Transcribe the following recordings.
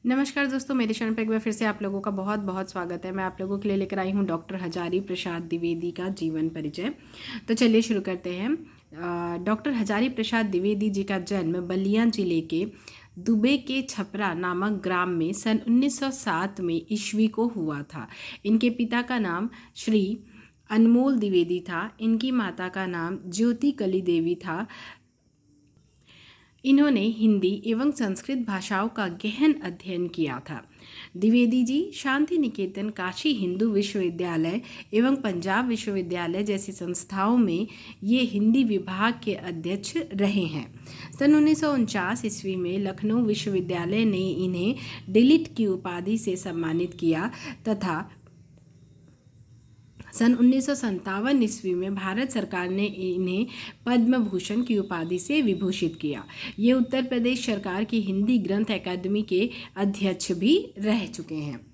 नमस्कार दोस्तों, मेरे चैनल पर एक बार फिर से आप लोगों का बहुत बहुत स्वागत है। मैं आप लोगों के लिए लेकर आई हूँ डॉक्टर हजारी प्रसाद द्विवेदी का जीवन परिचय। तो चलिए शुरू करते हैं। डॉक्टर हजारी प्रसाद द्विवेदी जी का जन्म बलिया जिले के दुबे के छपरा नामक ग्राम में सन 1907 में ईस्वी को हुआ था। इनके पिता का नाम श्री अनमोल द्विवेदी था। इनकी माता का नाम ज्योति कली देवी था। इन्होंने हिंदी एवं संस्कृत भाषाओं का गहन अध्ययन किया था। द्विवेदी जी शांति निकेतन, काशी हिंदू विश्वविद्यालय एवं पंजाब विश्वविद्यालय जैसी संस्थाओं में ये हिंदी विभाग के अध्यक्ष रहे हैं। सन 1949 ईस्वी में लखनऊ विश्वविद्यालय ने इन्हें डिलिट की उपाधि से सम्मानित किया तथा सन 1957 ईस्वी में भारत सरकार ने इन्हें पद्म भूषण की उपाधि से विभूषित किया। ये उत्तर प्रदेश सरकार की हिंदी ग्रंथ अकादमी के अध्यक्ष भी रह चुके हैं।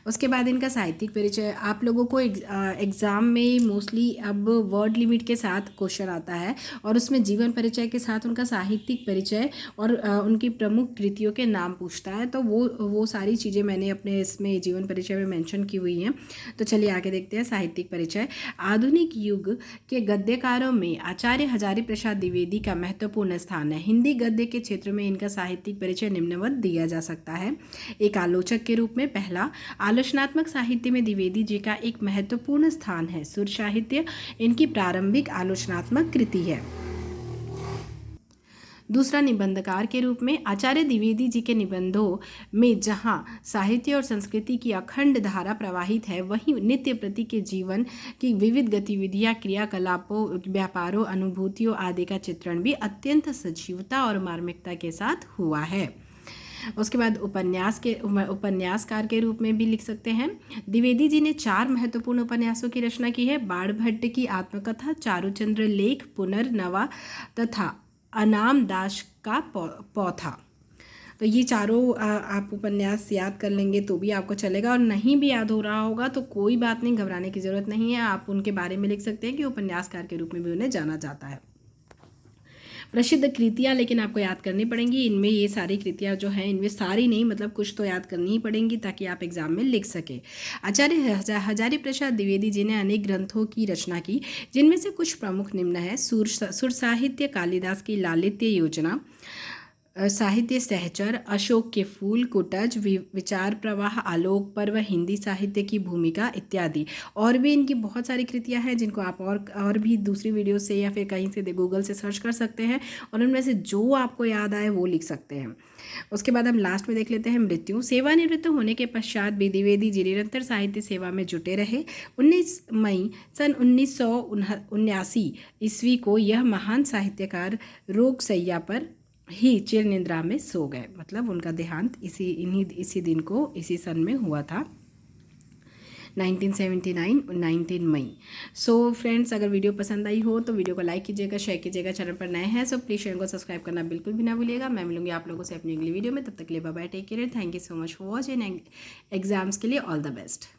उसके बाद इनका साहित्यिक परिचय। आप लोगों को एग्ज़ाम में मोस्टली अब वर्ड लिमिट के साथ क्वेश्चन आता है और उसमें जीवन परिचय के साथ उनका साहित्यिक परिचय और उनकी प्रमुख कृतियों के नाम पूछता है। तो वो सारी चीज़ें मैंने अपने इसमें जीवन परिचय में मेंशन की हुई हैं। तो चलिए आगे देखते हैं साहित्यिक परिचय। आधुनिक युग के गद्यकारों में आचार्य हजारी प्रसाद द्विवेदी का महत्वपूर्ण स्थान है। हिंदी गद्य के क्षेत्र में इनका साहित्यिक परिचय निम्नवत दिया जा सकता है। एक आलोचक के रूप में, पहला, आलोचनात्मक साहित्य में द्विवेदी जी का एक महत्वपूर्ण स्थान है। सुर साहित्य इनकी प्रारंभिक आलोचनात्मक कृति है। दूसरा, निबंधकार के रूप में आचार्य द्विवेदी जी के निबंधों में जहाँ साहित्य और संस्कृति की अखंड धारा प्रवाहित है, वहीं नित्य प्रति के जीवन की विविध गतिविधियाँ, क्रियाकलापों, व्यापारों, अनुभूतियों आदि का चित्रण भी अत्यंत सजीवता और मार्मिकता के साथ हुआ है। उसके बाद उपन्यासकार के रूप में भी लिख सकते हैं। द्विवेदी जी ने 4 महत्वपूर्ण उपन्यासों की रचना की है। बाणभट्ट की आत्मकथा, चारुचंद्र लेख, पुनर्नवा तथा अनाम दास का पौथा। तो ये चारों आप उपन्यास याद कर लेंगे तो भी आपको चलेगा, और नहीं भी याद हो रहा होगा तो कोई बात नहीं, घबराने की ज़रूरत नहीं है। आप उनके बारे में लिख सकते हैं कि उपन्यासकार के रूप में भी उन्हें जाना जाता है। प्रसिद्ध कृतियाँ लेकिन आपको याद करनी पड़ेंगी। इनमें ये सारी कृतियाँ जो हैं, इनमें सारी नहीं मतलब कुछ तो याद करनी ही पड़ेंगी ताकि आप एग्जाम में लिख सके। आचार्य हजारी प्रसाद द्विवेदी जी ने अनेक ग्रंथों की रचना की, जिनमें से कुछ प्रमुख निम्न है। सुर साहित्य, कालिदास की लालित्य योजना, साहित्य सहचर, अशोक के फूल, कुटज, विचार प्रवाह, आलोक पर्व, हिंदी साहित्य की भूमिका इत्यादि। और भी इनकी बहुत सारी कृतियां हैं जिनको आप और भी दूसरी वीडियो से या फिर कहीं से गूगल से सर्च कर सकते हैं और उनमें से जो आपको याद आए वो लिख सकते हैं। उसके बाद हम लास्ट में देख लेते हैं मृत्यु। सेवानिवृत्त होने के पश्चात भी द्विवेदी जी निरंतर साहित्य सेवा में जुटे रहे। 19 मई सन 1979 ईस्वी को यह महान साहित्यकार रोग सैया पर ही चिर निद्रा में सो गए। मतलब उनका देहांत इसी दिन को इसी सन में हुआ था, 1979 19 मई। सो फ्रेंड्स, अगर वीडियो पसंद आई हो तो वीडियो को लाइक कीजिएगा, शेयर कीजिएगा। चैनल पर नए हैं सो प्लीज़ चैनल को सब्सक्राइब करना बिल्कुल भी ना भूलिएगा। मैं मिलूंगी आप लोगों से अपनी अगली वीडियो में। तब तक के लिए bye bye, take care, thank you so much for watching. Exams के लिए ऑल द बेस्ट।